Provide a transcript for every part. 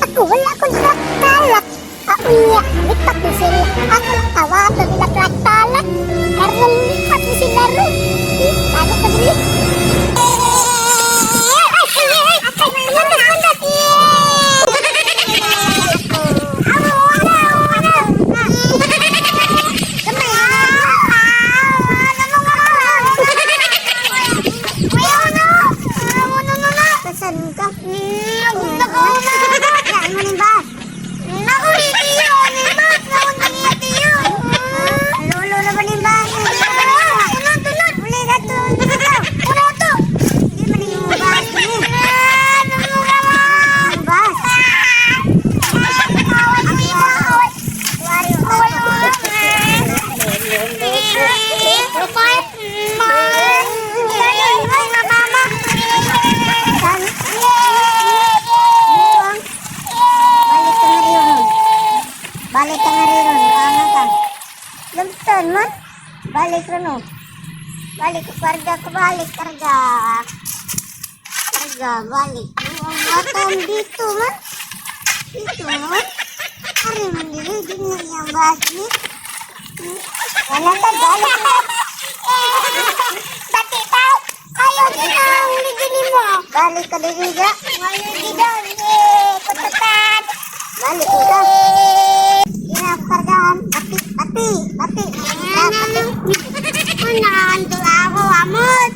Ako wala akong traktalak. Ako niya, lipat ni sila. Ako lang tawagan nila traktalak. Karang lipat ni sila ron. Tago ka dili. Balik ka na rin, ano ka? Lamsan man? Balik rin, oh. Balik, karga ko, balik, karga. Karga, balik. Ang batang dito, man. Dito, man. Hari man dito, di na yung basi. Wala ka, balik na. Dati tao, ayaw din ang ligini mo. Balik ka din nga. Ayaw din ang, kutatan. Balik ka. Kargaan, pati. Nakakandol ako, amot.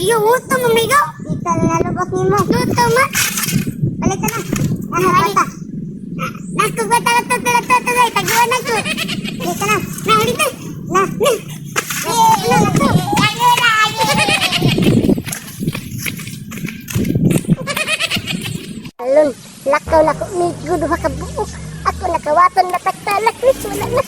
Iyo, uto mo, migo. Ikaw na lubot ni mo. Uto mo. Balik ka na. Bata. Nakubata. Taguan na ko. Balik ka na. Ulit na. Alon. Lakaw medyo duha ka buok. Ako nakawaton na tagtalak ni wala na.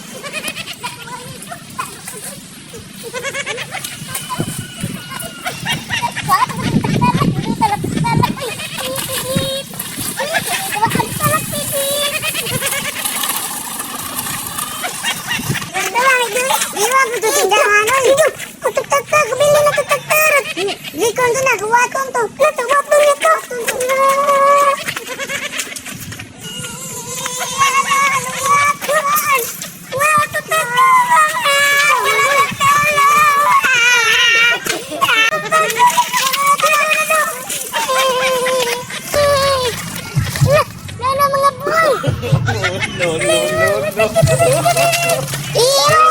No.